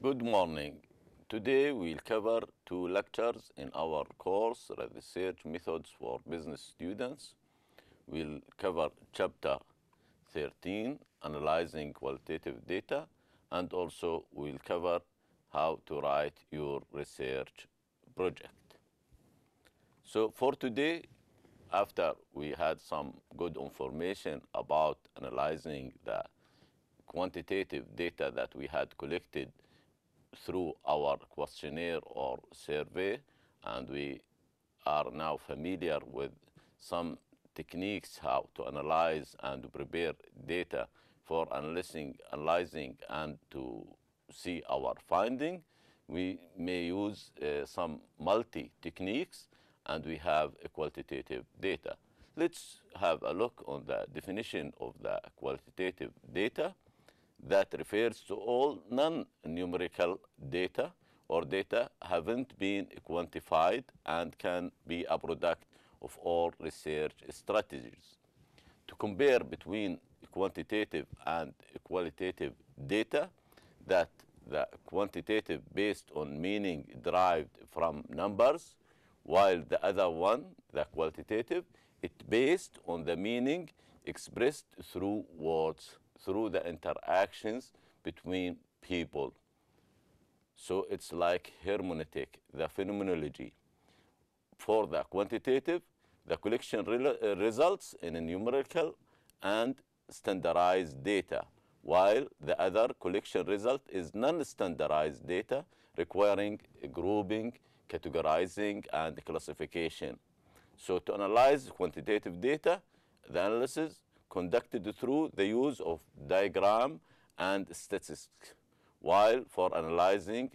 Good morning. Today we'll cover two lectures in our course, Research Methods for Business Students. We'll cover chapter 13, Analyzing Qualitative Data, and also we'll cover how to write your research project. So for today, after we had some good information about analyzing the quantitative data that we had collected through our questionnaire or survey, and we are now familiar with some techniques how to analyze and prepare data for analyzing and to see our finding. We may use some multi-techniques, and we have a qualitative data. Let's have a look on the definition of the qualitative data. That refers to all non-numerical data or data haven't been quantified and can be a product of all research strategies. To compare between quantitative and qualitative data, that the quantitative based on meaning derived from numbers, while the other one, the qualitative, it based on the meaning expressed through words, through the interactions between people. So it's like hermeneutic, the phenomenology. For the quantitative, the collection results in a numerical and standardized data, while the other collection result is non-standardized data requiring grouping, categorizing, and classification. So to analyze quantitative data, the analysis conducted through the use of diagram and statistics, while for analyzing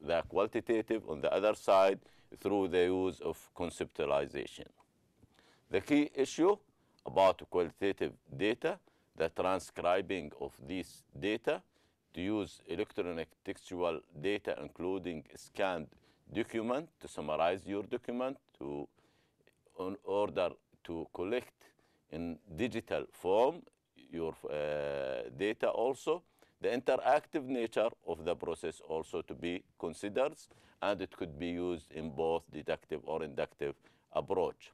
the qualitative on the other side through the use of conceptualization. The key issue about qualitative data, the transcribing of these data, to use electronic textual data including scanned document to summarize your document, in order to collect in digital form your data also, the interactive nature of the process also to be considered, and it could be used in both deductive or inductive approach.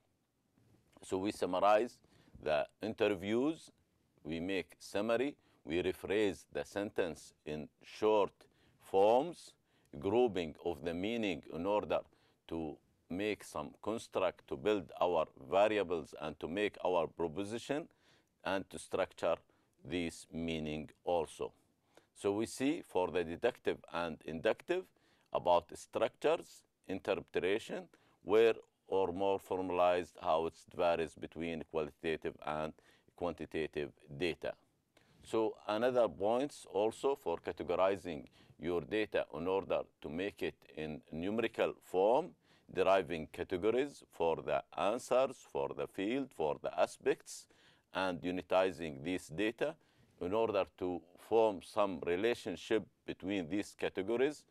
So we summarize the interviews, we make summary, we rephrase the sentence in short forms, grouping of the meaning in order to make some construct to build our variables and to make our proposition and to structure this meaning also. So we see for the deductive and inductive about structures, interpretation, where or more formalized how it varies between qualitative and quantitative data. So another points also for categorizing your data in order to make it in numerical form, deriving categories for the answers, for the field, for the aspects, and unitizing this data in order to form some relationship between these categories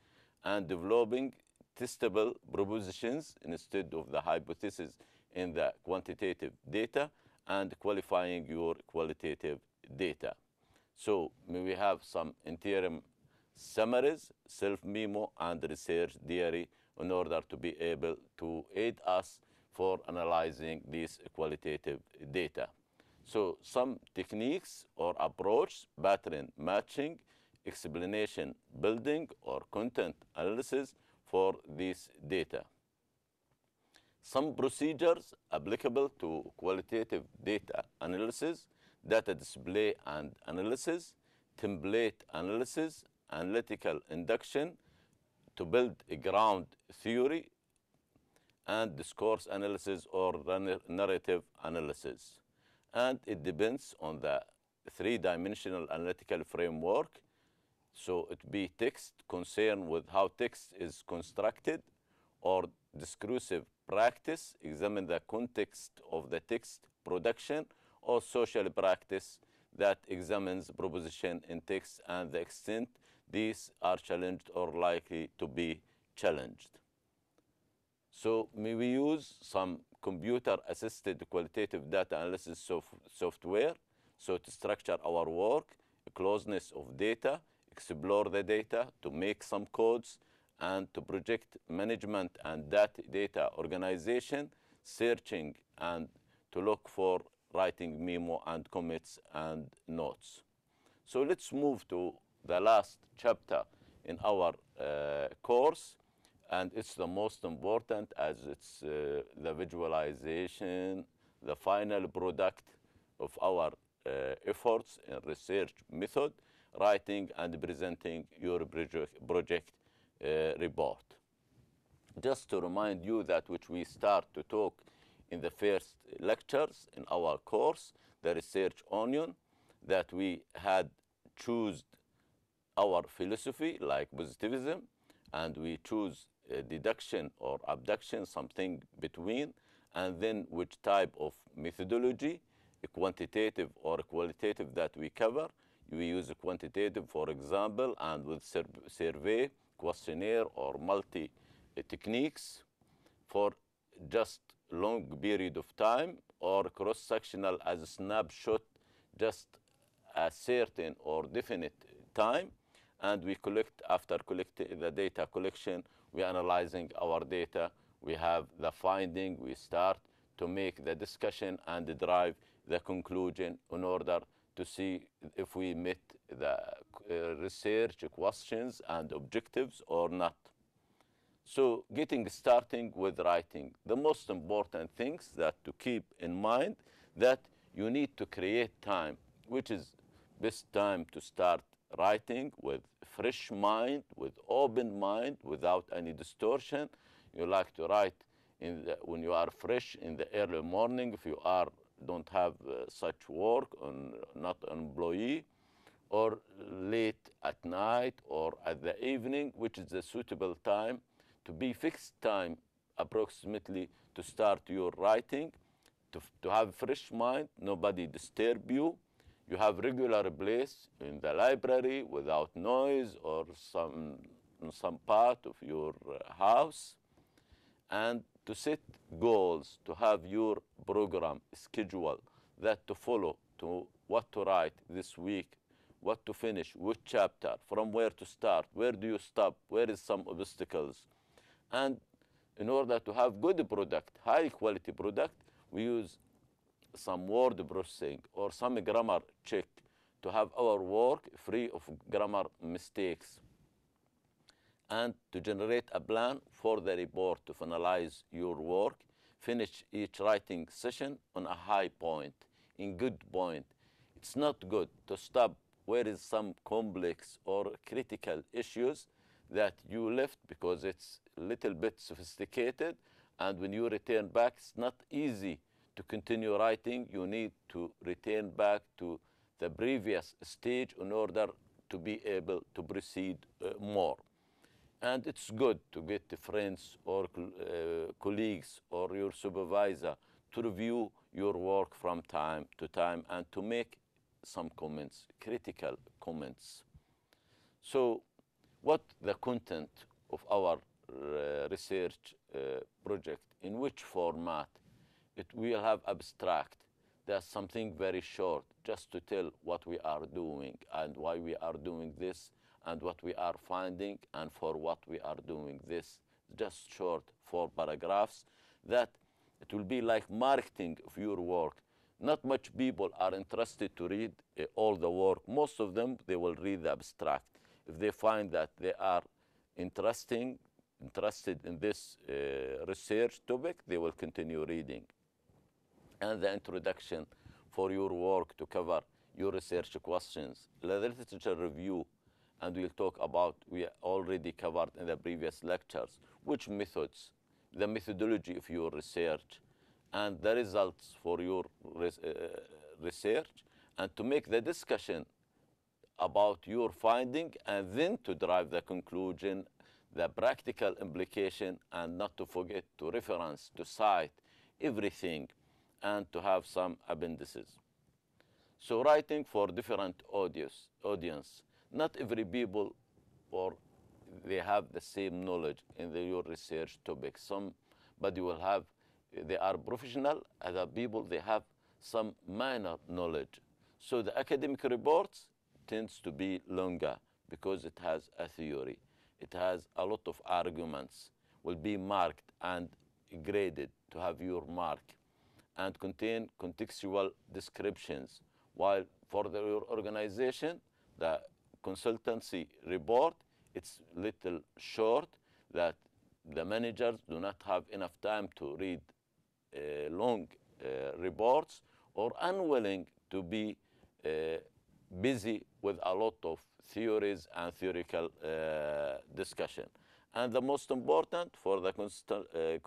and developing testable propositions instead of the hypothesis in the quantitative data and qualifying your qualitative data. So may we have some interim summaries, self-memo, and research diary in order to be able to aid us for analyzing this qualitative data. So some techniques or approach, pattern matching, explanation building, or content analysis for this data. Some procedures applicable to qualitative data analysis, data display and analysis, template analysis, analytical induction, to build a ground theory, and discourse analysis or narrative analysis. And it depends on the three-dimensional analytical framework. So it be text concerned with how text is constructed, or discursive practice, examine the context of the text production, or social practice that examines proposition in text and the extent these are challenged or likely to be challenged. So may we use some computer-assisted qualitative data analysis software so to structure our work, closeness of data, explore the data, to make some codes, and to project management and data organization, searching, and to look for writing memo and commits and notes. So let's move to the last chapter in our course, and it's the most important as it's the visualization, the final product of our efforts in research method, writing and presenting your project report. Just to remind you that which we start to talk in the first lectures in our course, the research onion, that we had choose our philosophy like positivism, and we choose deduction or abduction, something between, and then which type of methodology, a quantitative or qualitative, that we cover. We use a quantitative, for example, and with survey, questionnaire, or multi techniques for just long period of time, or cross-sectional as a snapshot, just a certain or definite time. And we collect, after collecting the data collection, we analyzing our data, we have the finding, we start to make the discussion and drive the conclusion in order to see if we met the research questions and objectives or not. So starting with writing, the most important things that to keep in mind, that you need to create time, which is best time to start writing with fresh mind, with open mind, without any distortion. You like to write when you are fresh in the early morning, if you don't have such work, not an employee, or late at night or at the evening, which is a suitable time, to be fixed time approximately to start your writing, to have fresh mind, nobody disturb you. You have regular place in the library without noise or some part of your house, and to set goals, to have your program schedule that to follow, to what to write this week, what to finish, which chapter, from where to start, where do you stop, where is some obstacles. And in order to have good product, high quality product, we use some word processing or some grammar check to have our work free of grammar mistakes, and to generate a plan for the report, to finalize your work, finish each writing session on a high point, in good point. It's not good to stop where is some complex or critical issues that you left because it's a little bit sophisticated, and when you return back, it's not easy to continue writing. You need to return back to the previous stage in order to be able to proceed more. And it's good to get friends or colleagues or your supervisor to review your work from time to time and to make some comments, critical comments. So what the content of our research project, in which format? It will have abstract. There's something very short, just to tell what we are doing and why we are doing this and what we are finding and for what we are doing this. Just short 4 paragraphs that it will be like marketing of your work. Not much people are interested to read all the work. Most of them, they will read the abstract. If they find that they are interested in this research topic, they will continue reading. And the introduction for your work to cover your research questions, the literature review, and we'll talk about, we already covered in the previous lectures, which methods, the methodology of your research, and the results for your research, and to make the discussion about your finding, and then to drive the conclusion, the practical implication, and not to forget to reference, to cite everything, and to have some appendices. So writing for different audience. Not every people or they have the same knowledge in your research topic. Somebody will have, they are professional, other people, they have some minor knowledge. So the academic reports tends to be longer because it has a theory. It has a lot of arguments, will be marked and graded to have your mark, and contain contextual descriptions. While for your organization, the consultancy report, it's little short, that the managers do not have enough time to read long reports, or unwilling to be busy with a lot of theories and theoretical discussion. And the most important for the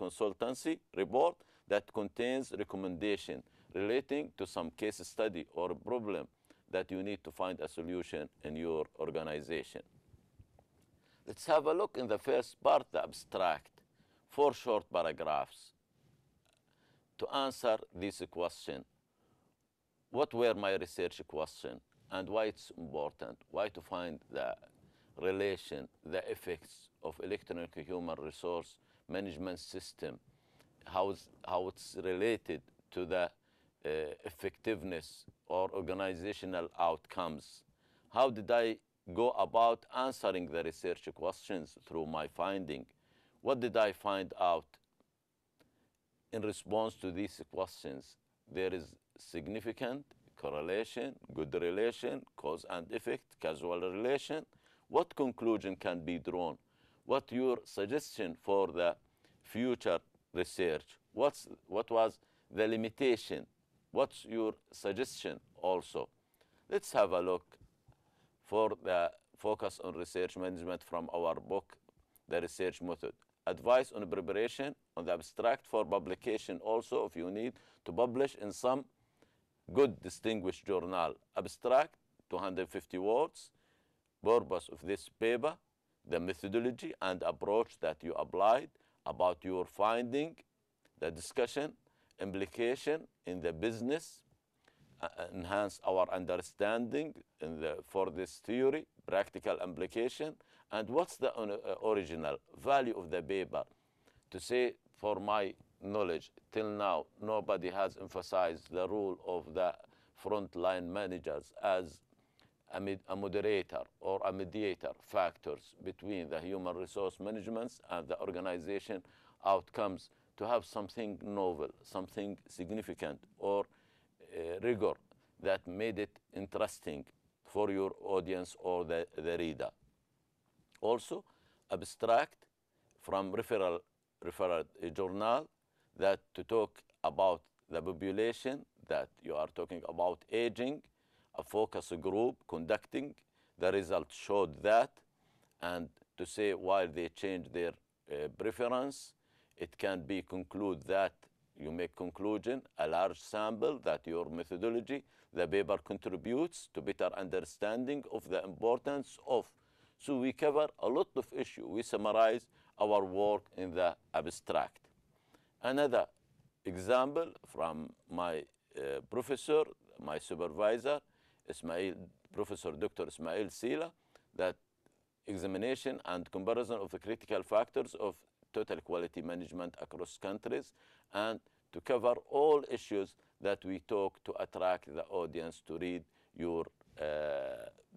consultancy report, that contains recommendation relating to some case study or problem that you need to find a solution in your organization. Let's have a look in the first part, the abstract, 4 short paragraphs to answer this question. What were my research questions and why it's important? Why to find the relation, the effects of electronic human resource management system, how it's related to the effectiveness or organizational outcomes. How did I go about answering the research questions through my finding? What did I find out in response to these questions? There is significant correlation, good relation, cause and effect, causal relation. What conclusion can be drawn? What your suggestion for the future research? What was the limitation? What's your suggestion also? Let's have a look for the focus on research management from our book, The Research Method. Advice on preparation on the abstract for publication also, if you need to publish in some good distinguished journal. Abstract, 250 words. Purpose of this paper, the methodology and approach that you applied, about your finding, the discussion, implication in the business, enhance our understanding for this theory, practical implication, and what's the original value of the paper. To say, for my knowledge, till now, nobody has emphasized the role of the frontline managers as a moderator or a mediator factors between the human resource management and the organization outcomes, to have something novel, something significant, or rigor that made it interesting for your audience or the reader. Also, abstract from referral journal, that to talk about the population, that you are talking about aging, a focus group conducting, the results showed that, and to say why they change their preference, it can be conclude that you make conclusion, a large sample, that your methodology, the paper contributes to better understanding of the importance of. So we cover a lot of issues. We summarize our work in the abstract. Another example from my professor, my supervisor, Professor Dr. Ismail Sila, that examination and comparison of the critical factors of total quality management across countries, and to cover all issues that we talk to attract the audience to read your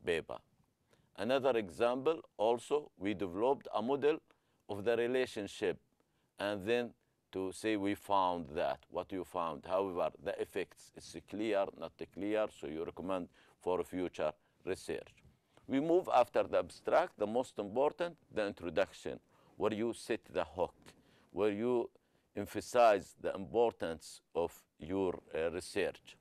paper. Another example, also, we developed a model of the relationship, and then to say we found that, what you found. However, the effects is clear, not clear, so you recommend for future research. We move after the abstract, the most important, the introduction, where you set the hook, where you emphasize the importance of your research.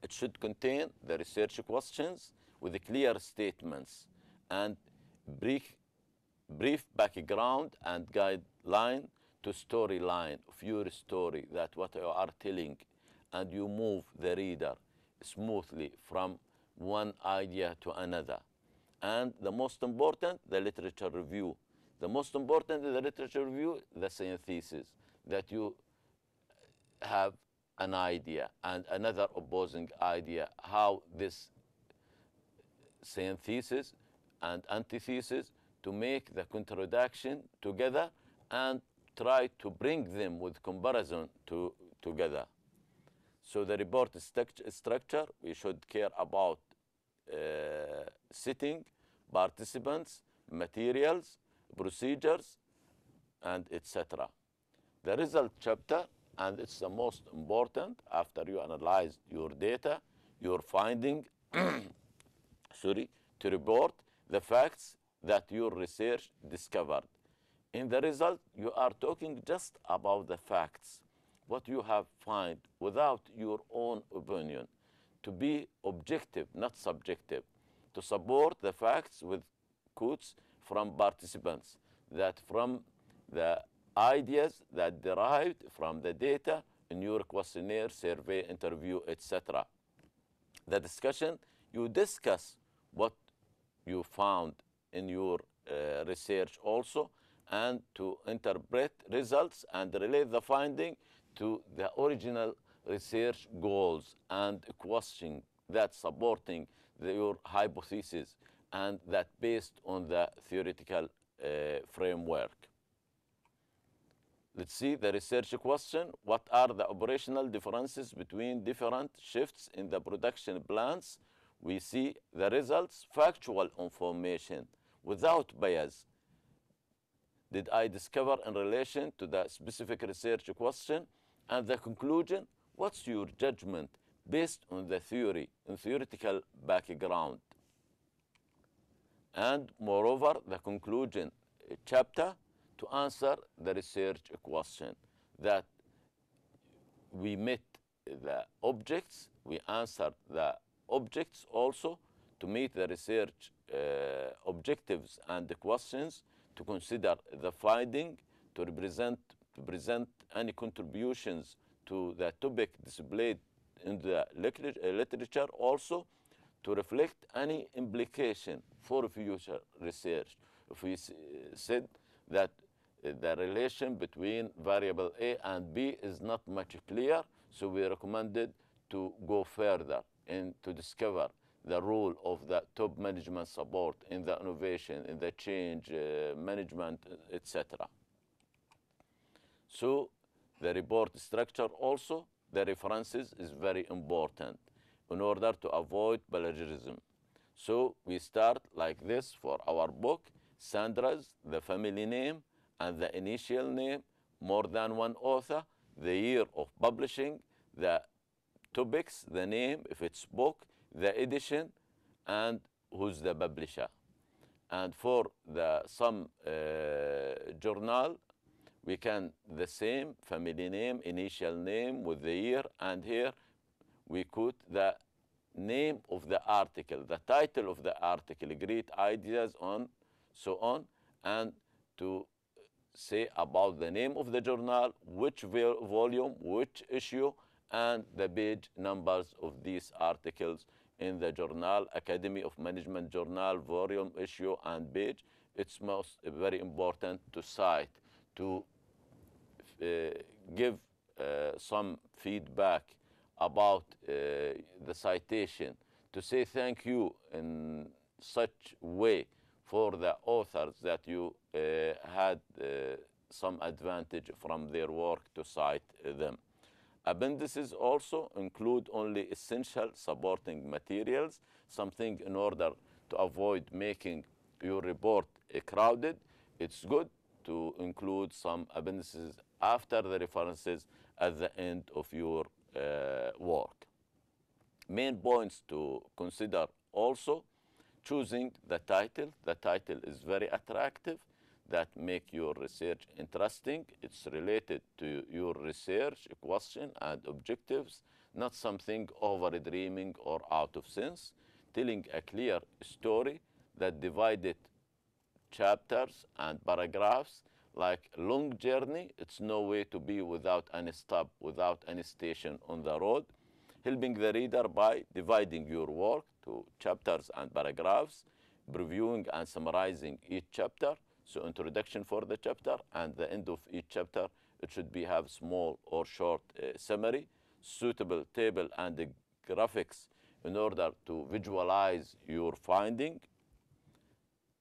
It should contain the research questions with clear statements and brief background and guideline to storyline of your story, that what you are telling, and you move the reader smoothly from one idea to another. And the most important, the literature review. The most important in the literature review, the synthesis, that you have an idea and another opposing idea, how this synthesis and antithesis to make the contradiction together and try to bring them with comparison together. So the report structure, we should care about setting, participants, materials, procedures, and etc. The result chapter, and it's the most important after you analyze your data, your finding, sorry, to report the facts that your research discovered. In the result, you are talking just about the facts, what you have found without your own opinion, to be objective, not subjective, to support the facts with quotes from participants, that from the ideas that derived from the data in your questionnaire, survey, interview, etc. The discussion, you discuss what you found in your research also, and to interpret results and relate the finding to the original research goals and question that supporting your hypothesis and that based on the theoretical framework. Let's see the research question. What are the operational differences between different shifts in the production plants? We see the results, factual information without bias. Did I discover in relation to the specific research question? And the conclusion, what's your judgment based on the theory and theoretical background? And moreover, the conclusion chapter to answer the research question, that we met the objects, we answered the objects also to meet the research objectives and the questions, to consider the finding, to present any contributions to the topic displayed in the literature, also to reflect any implication for future research. If we said that the relation between variable A and B is not much clear, so we recommended to go further and to discover the role of the top management support in the innovation, in the change management, etc. So the report structure also, the references is very important in order to avoid plagiarism. So we start like this for our book, Sandra's, the family name and the initial name, more than one author, the year of publishing, the topics, the name, if it's book, the edition, and who's the publisher. And for some journal, we can the same family name, initial name with the year, and here we put the name of the article, the title of the article, great ideas on, so on, and to say about the name of the journal, which volume, which issue, and the page numbers of these articles in the journal, Academy of Management journal, volume, issue, and page. It's most very important to cite, to give some feedback about the citation, to say thank you in such way for the authors that you had some advantage from their work to cite them. Appendices also include only essential supporting materials, something in order to avoid making your report crowded. It's good to include some appendices after the references at the end of your work. Main points to consider also: choosing the title. The title is very attractive, that make your research interesting. It's related to your research question and objectives, not something over dreaming or out of sense. Telling a clear story that divided chapters and paragraphs, like long journey, it's no way to be without any stop, without any station on the road. Helping the reader by dividing your work to chapters and paragraphs, previewing and summarizing each chapter. So introduction for the chapter, and the end of each chapter, it should be have small or short summary, suitable table and graphics in order to visualize your finding.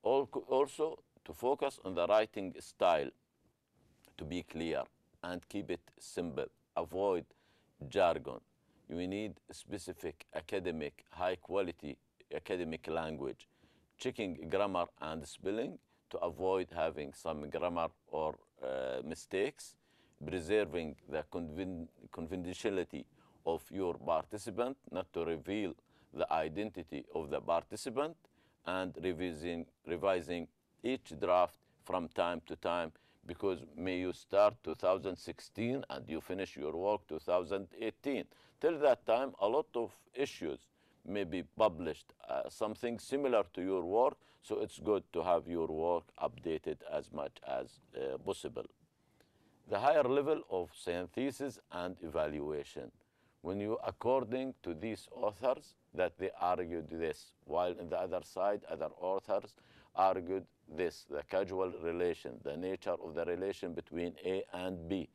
Also to focus on the writing style, to be clear and keep it simple. Avoid jargon. You need specific academic, high quality academic language. checking grammar and spelling to avoid having some grammar or mistakes, preserving the confidentiality of your participant, not to reveal the identity of the participant, and revising each draft from time to time, because may you start 2016 and you finish your work 2018. Till that time, a lot of issues may be published, something similar to your work, so it's good to have your work updated as much as possible. The higher level of synthesis and evaluation. When you, according to these authors, that they argued this, while in the other side, other authors argued this, the causal relation, the nature of the relation between A and B.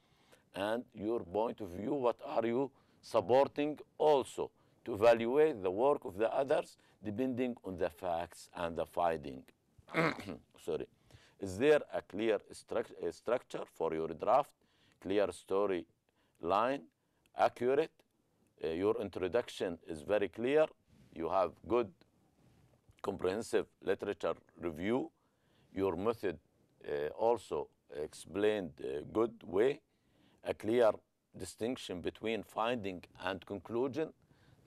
And your point of view, what are you supporting also to evaluate the work of the others depending on the facts and the finding. Sorry. Is there a clear structure for your draft, clear story line, accurate? Your introduction is very clear. You have good comprehensive literature review. Your method also explained good way. A clear distinction between finding and conclusion,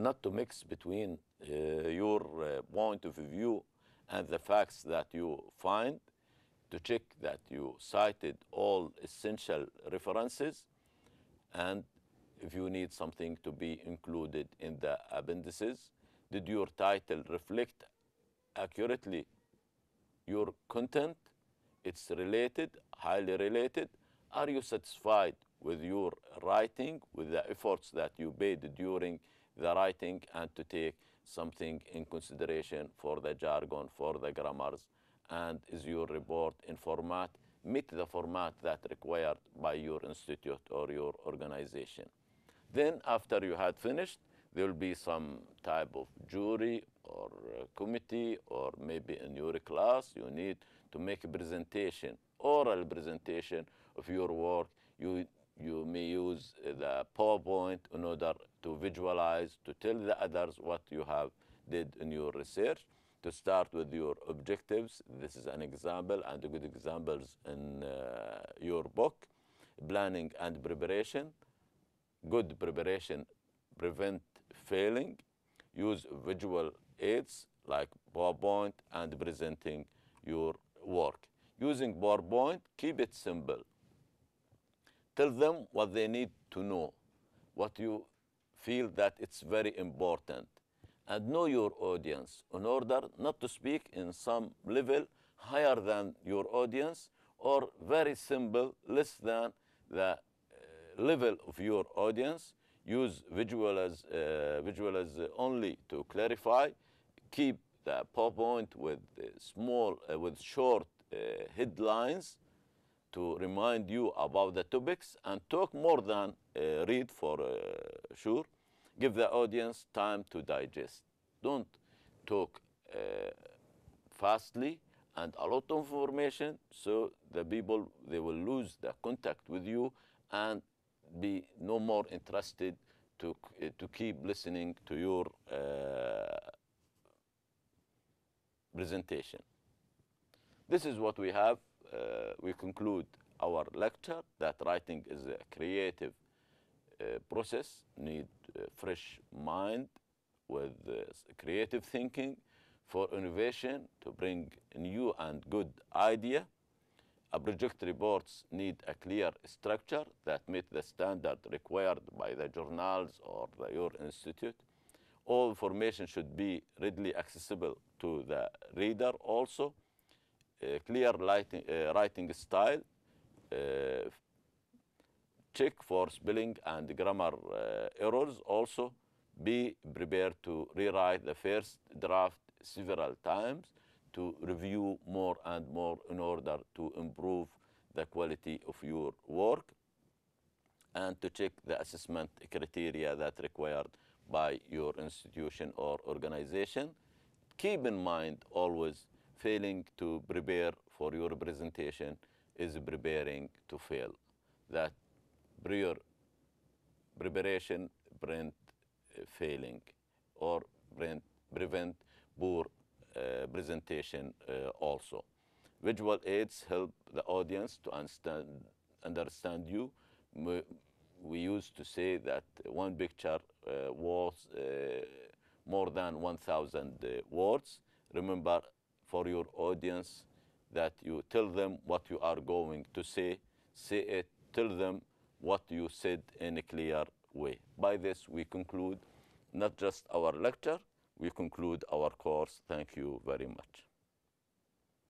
not to mix between your point of view and the facts that you find, to check that you cited all essential references, and if you need something to be included in the appendices. Did your title reflect accurately your content? It's related, highly related. Are you satisfied with your writing, with the efforts that you made during the writing, and to take something in consideration for the jargon, for the grammars? And is your report in format, meet the format that required by your institute or your organization? Then after you had finished, there will be some type of jury or committee, or maybe in your class you need to make a presentation, oral presentation of your work. You may use the PowerPoint in order to visualize, to tell the others what you have did in your research. To start with your objectives, this is an example and good examples in your book. Planning and preparation. Good preparation prevent failing. Use visual aids like PowerPoint and presenting your work. Using PowerPoint, keep it simple. Tell them what they need to know, what you feel that it's very important, and know your audience in order not to speak in some level higher than your audience, or very simple, less than the level of your audience. Use visualize only to clarify. Keep the PowerPoint with small, with short headlines to remind you about the topics, and talk more than read for sure. Give the audience time to digest. Don't talk fastly and a lot of information, so the people, they will lose the contact with you and be no more interested to keep listening to your presentation. This is what we have. We conclude our lecture that writing is a creative process, need fresh mind with creative thinking for innovation to bring new and good idea. Project reports need a clear structure that meet the standard required by the journals or your institute. All information should be readily accessible to the reader also. Clear writing style. Check for spelling and grammar errors also. Be prepared to rewrite the first draft several times, to review more and more in order to improve the quality of your work, and to check the assessment criteria that required by your institution or organization. Keep in mind always, failing to prepare for your presentation is preparing to fail. That prior preparation prevent failing, or prevent poor presentation also. Visual aids help the audience to understand you. We used to say that one picture was more than 1,000 words. Remember, for your audience, that you tell them what you are going to say it, tell them what you said in a clear way. By this, we conclude not just our lecture, we conclude our course. Thank you very much.